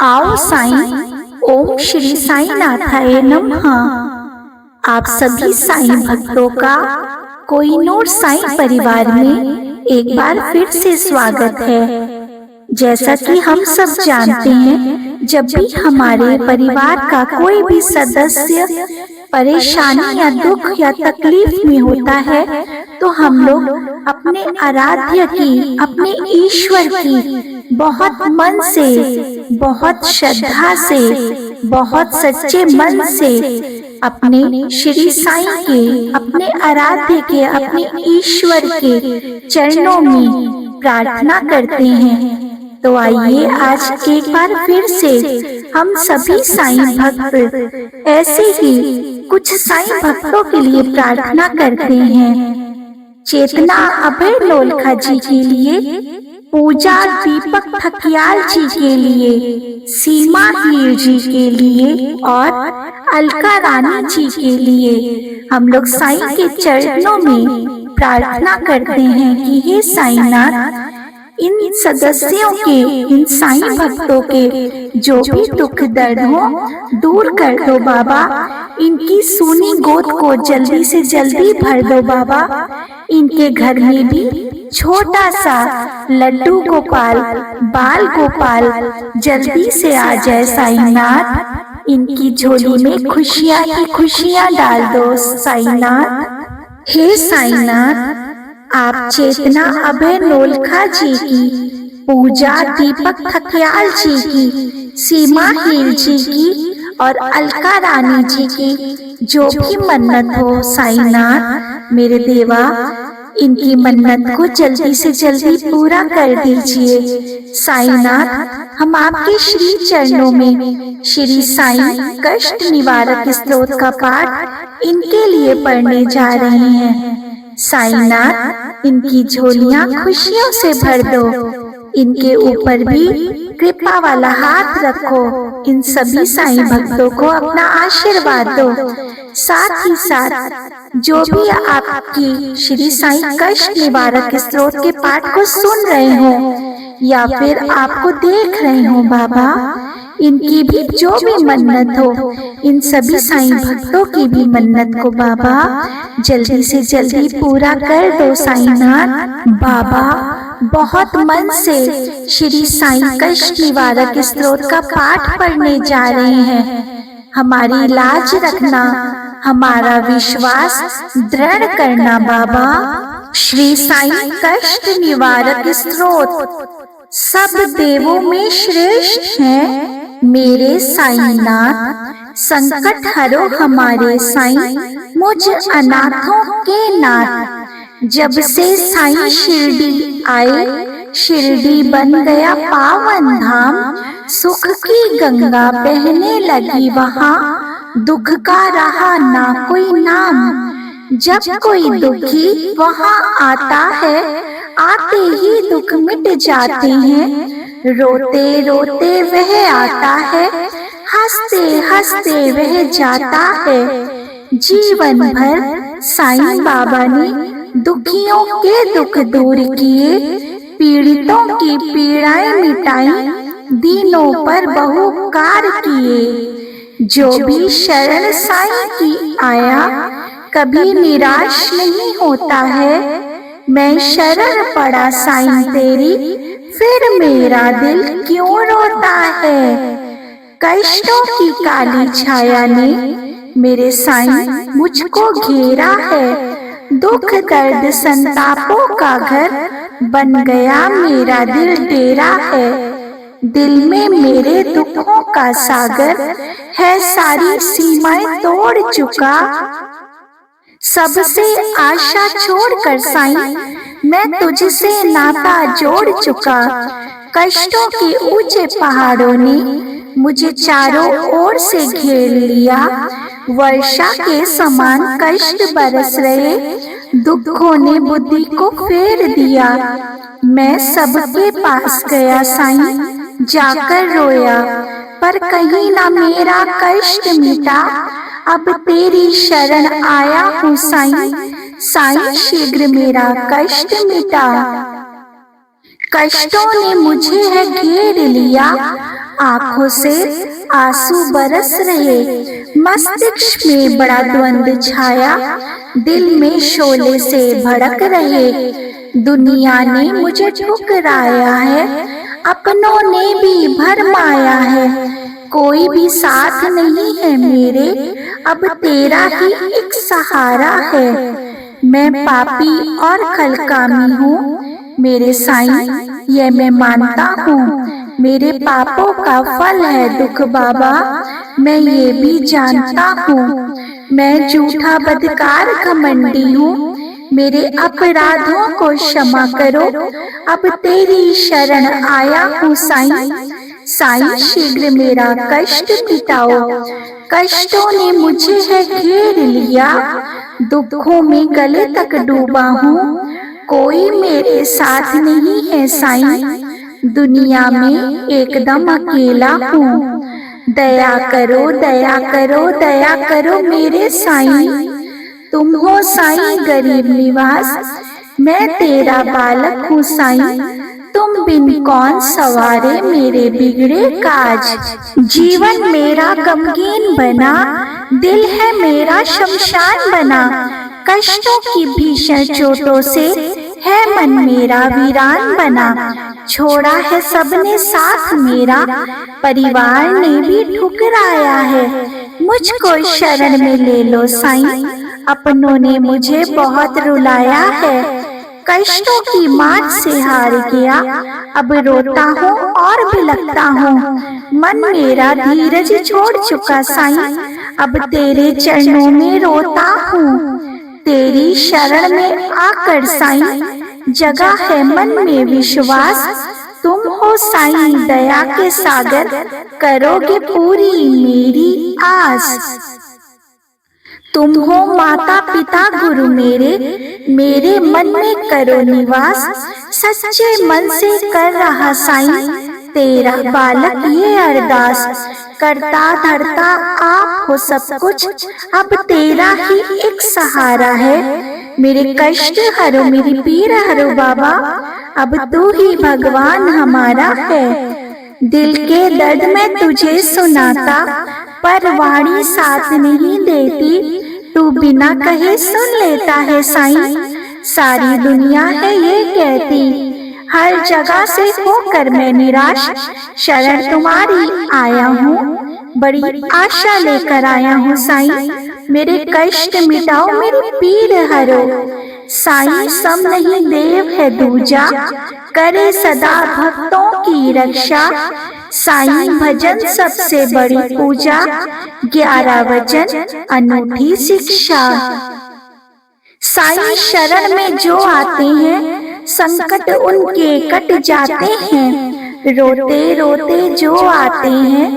आओ साईं। ओम श्री साईं नाथाय नमः। आप सभी साईं भक्तों का कोहिनूर साईं परिवार में एक बार फिर से स्वागत है। जैसा कि हम सब जानते हैं, जब भी हमारे परिवार का कोई भी सदस्य परेशानी या दुख या तकलीफ में होता है, तो हम लोग अपने आराध्य की, अपने ईश्वर की बहुत मन से, बहुत श्रद्धा से, बहुत सच्चे मन से अपने श्री साईं के, अपने आराध्य के, अपने ईश्वर के चरणों में प्रार्थना करते हैं। तो आइए आज एक बार फिर से हम सभी साईं भक्त ऐसे ही कुछ साईं भक्तों के लिए प्रार्थना करते हैं। चेतना अभय लोलखा जी के लिए, पूजा दीपक ठकियाल जी के लिए, सीमा हीर जी के लिए और अलका रानी जी के लिए हम लोग साईं के चरणों में प्रार्थना करते हैं कि हे साईंनाथ, इन सदस्यों के, इन साईं भक्तों के जो भी दुख दर्द हो दूर कर दो बाबा। इनकी सूनी गोद को जल्दी से जल्दी भर दो बाबा। इनके घर में भी छोटा सा लड्डू गोपाल, बाल गोपाल जल्दी से आ जाए साईंनाथ। इनकी झोली में खुशियाँ ही खुशियाँ डाल दो साईंनाथ। हे साईंनाथ, आप चेतना अभय लोलखा जी की, पूजा दीपक ठकियाल जी की, सीमा हीर जी की और अलका रानी जी की जो भी मन्नत हो साईंनाथ, मेरे देवा इनकी मन्नत को जल्दी से जल्दी पूरा कर दीजिए साईंनाथ। हम आपके श्री चरणों में श्री साईं कष्ट निवारक स्तोत्र का पाठ इनके लिए पढ़ने जा रहे हैं। साईंनाथ, इनकी झोलियां खुशियों से भर दो। इनके ऊपर भी कृपा वाला हाथ रखो। इन सभी साईं भक्तों को अपना आशीर्वाद दो। साथ ही साथ जो भी आपकी श्री साईं कष्ट निवारक स्तोत्र के पाठ को सुन रहे हो या फिर आपको देख रहे हो बाबा, इनकी भी जो भी मन्नत हो, इन सभी साईं भक्तों की भी मन्नत को बाबा जल्दी से जल्दी पूरा कर दो साईंनाथ। बाबा बहुत मन से श्री साईं कष्ट निवारक स्तोत्र का पाठ पढ़ने जा रहे हैं। हमारी लाज रखना, हमारा विश्वास दृढ़ करना बाबा। श्री साईं कष्ट निवारक स्तोत्र। सब देवों में श्रेष्ठ है मेरे साईंनाथ। संकट हरो हमारे साईं, मुझ अनाथों के नाथ। जब से साईं शिरडी आए, शिरडी बन गया पावन धाम। सुख की गंगा बहने लगी वहाँ, दुख का रहा ना कोई नाम। जब कोई दुखी वहाँ आता है, आते ही दुख मिट जाते हैं। रोते रोते वह आता है, हंसते हंसते वह जाता है। जीवन भर साईं बाबा ने दुखियों के दुख दूर किए, पीड़ितों की पीड़ाएं मिटाई, दीनों पर बहुपकार किए। जो भी शरण साईं की आया, कभी निराश नहीं होता है। मैं शरण पड़ा साईं तेरी, फिर मेरा दिल क्यों रोता है। कष्टों की काली छाया ने मेरे साईं मुझको घेरा है। दुख दर्द संतापों का घर बन गया मेरा दिल डेरा है। दिल में मेरे दुखों का सागर है, सारी सीमाएं तोड़ चुका। सबसे आशा छोड़कर साईं मैं तुझसे नाता जोड़ चुका। कष्टों के ऊंचे पहाड़ों ने मुझे चारों ओर से घेर लिया। वर्षा के समान कष्ट बरस रहे, दुखों ने बुद्धि को फेर दिया। मैं सबके पास गया साईं, जाकर रोया, पर कहीं ना मेरा कष्ट मिटा। अब तेरी शरण आया हूँ साईं, साईं शीघ्र मेरा कष्ट मिटा। कष्टों ने मुझे है घेर लिया, आंखों से आंसू बरस रहे, मस्तिष्क में बड़ा द्वंद छाया, दिल में शोले से भड़क रहे। दुनिया ने मुझे ठुकराया है, अपनों ने भी भरमाया है, कोई भी साथ नहीं है मेरे, अब तेरा ही एक सहारा है। मैं पापी और कलकामी हूँ मेरे साईं, ये मैं मानता हूँ, मेरे पापों का फल है दुख बाबा, मैं ये भी जानता हूँ। मैं झूठा बदकार घमंडी हूँ, मेरे अपराधों को क्षमा करो, अब तेरी शरण आया हूँ साईं। साईं शीघ्र मेरा कष्ट मिटाओ, कष्टों ने मुझे है घेर लिया, दुखों में गले तक डूबा हूँ, कोई मेरे साथ नहीं है साईं, दुनिया में एकदम अकेला हूँ। दया करो दया करो दया करो मेरे साईं, तुम हो साईं गरीब निवास, मैं तेरा बालक हूँ साईं, तुम बिन कौन सवारे मेरे बिगड़े काज। जीवन मेरा गमगीन बना, दिल है मेरा शमशान बना, कष्टों की भीषण चोटों से है मन मेरा वीरान बना। छोड़ा है सबने साथ मेरा, परिवार ने भी ठुकराया है, मुझको शरण में ले लो साईं, अपनों ने मुझे बहुत रुलाया है। कष्टों की मार से हार गया, अब रोता हूँ और बिलखता हूँ, मन मेरा धीरज छोड़ चुका साईं, अब तेरे चरणों में रोता हूँ। तेरी शरण में आकर साईं, जगा है मन में विश्वास, तुम हो साईं दया के सागर, करोगे पूरी मेरी आस। तुम हो माता पिता गुरु मेरे मन में करो निवास, सच्चे मन से कर रहा साईं, तेरा बालक ये अरदास। करता धरता आप हो सब कुछ, अब तेरा ही एक सहारा है, मेरे कष्ट हरो मेरी पीर हरो बाबा, अब तू ही भगवान हमारा है। दिल के दर्द में तुझे सुनाता, पर वाणी साथ नहीं देती, तू बिना कहे सुन लेता है साईं, सारी दुनिया है ये कहती। हर जगह से होकर मैं निराश, शरण तुम्हारी आया हूँ, बड़ी आशा लेकर आया हूँ साईं, मेरे कष्ट मिटाओ मेरी पीड़ हरो। साईं सम नहीं देव है दूजा, करे सदा भक्तों की रक्षा, साईं भजन सबसे बड़ी पूजा, 11 वचन अनूठी शिक्षा। साईं शरण में जो आते हैं, संकट उनके कट जाते हैं, रोते रोते जो आते हैं,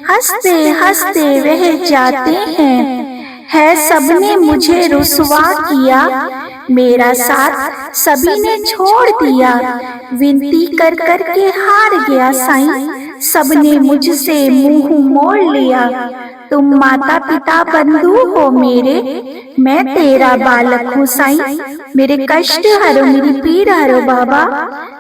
हंसते हंसते वह जाते हैं। है सबने मुझे रुसवा किया, मेरा साथ सभी ने छोड़ दिया, विनती कर कर के हार गया साईं, सबने मुझसे मुंह मोड़ लिया। तुम माता पिता बंधु हो मेरे, मैं तेरा बालक हूँ साईं, मेरे कष्ट हरो मेरी पीड़ हरो बाबा,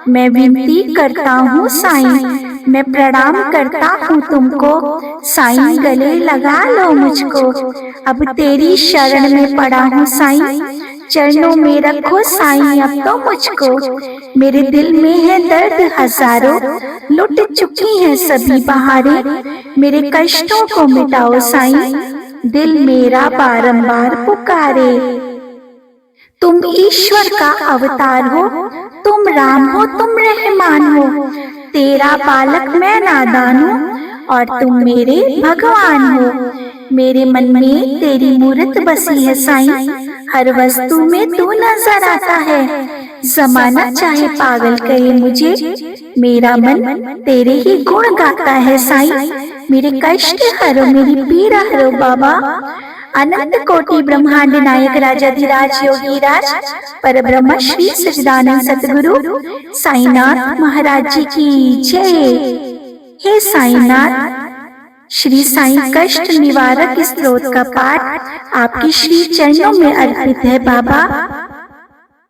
मैं विनती करता हूँ साईं, मैं प्रणाम करता हूँ तुमको, साईं गले लगा लो मुझको, अब तेरी शरण में पड़ा हूँ साईं, चरणों में रखो साईं अब तो मुझको। मेरे दिल में है दर्द हजारों, लुट चुकी हैं सभी बहारें, मेरे कष्टों को मिटाओ साईं, दिल मेरा बारंबार पुकारे। तुम ईश्वर का अवतार हो, तुम राम हो, तुम रहमान हो, तेरा बालक मैं नादान हूँ और तुम मेरे भगवान हो। मेरे मन में तेरी मूरत बसी है साईं, हर वस्तु में तू नजर आता है, जमाना चाहे पागल कहे मुझे, मेरा मन तेरे ही गुण गाता है साईं, मेरे कष्ट हरो मेरी पीड़ा हरो बाबा। अनंत कोटि ब्रह्मांड नायक राजाधिराज योगीराज पर ब्रह्म श्री सच्चिदानंद सतगुरु साईनाथ महाराज जी की जय। हे साईनाथ, श्री साईं कष्ट निवारक स्तोत्र का पाठ आपके श्री चरणों में अर्पित है बाबा।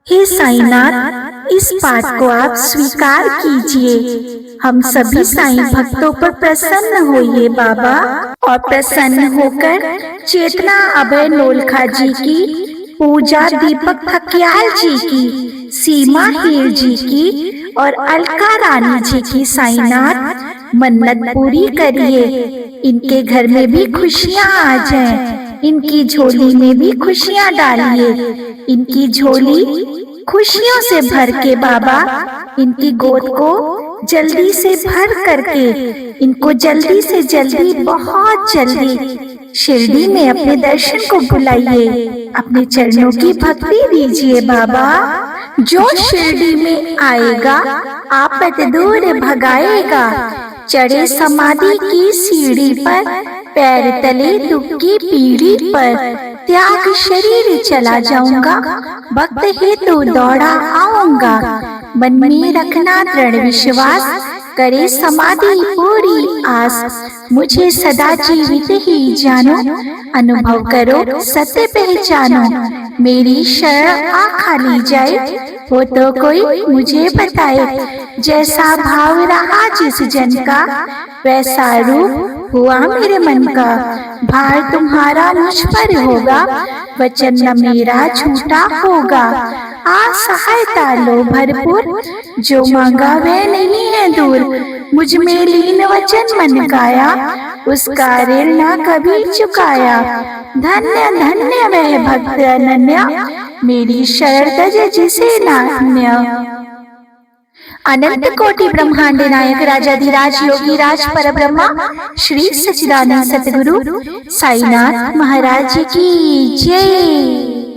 हे साईनाथ, इस बात को आप स्वीकार कीजिए। हम सभी साईं भक्तों पर प्रसन्न होइए बाबा, और प्रसन्न होकर चेतना अभय नोलखा जी की, पूजा दीपक ठकियाल जी की, सीमा हीर जी की और अलका रानी जी की साईनाथ मन्नत पूरी करिए। इनके घर में भी खुशियां आ जाएं, इनकी झोली में भी खुशियां डालिए। इनकी झोली खुशियों से भर के बाबा, इनकी गोद को जल्दी से भर करके, इनको जल्दी से जल्दी, बहुत जल्दी शिरडी में अपने दर्शन को बुलाइए। अपने चरणों की भक्ति दीजिए बाबा। जो शिरडी में आएगा आपत दूर भगाएगा। चढ़े समाधि की सीढ़ी पर, पैर तले दुख की पीढ़ी पर, त्याग शरीर चला जाऊंगा, भक्त हेतु दौड़ा आऊंगा। मन में रखना दृढ़ विश्वास, करे समाधि पूरी आस। मुझे सदा जीवित ही जानो, अनुभव करो सत्य पहचानो। मेरी शरण आँखा ली जाए, वो तो कोई मुझे बताए। जैसा भाव रहा जिस जन का, वैसा रूप हुआ मेरे मन का। भार तुम्हारा मुझ पर होगा, वचन न मेरा झूठा होगा। सहायता लो भरपूर, जो मांगा वह नहीं है दूर। मुझ में लीन वचन मन गाया, उसका ऋण न कभी चुकाया। धन्य धन्य वह भक्त अनन्या, मेरी शरण तज जिसे नान्य। अनंत कोटि ब्रह्मांड नायक राजाधिराज योगीराज परब्रह्मा श्री सच्चिदानंद सतगुरु साईनाथ महाराज की जय।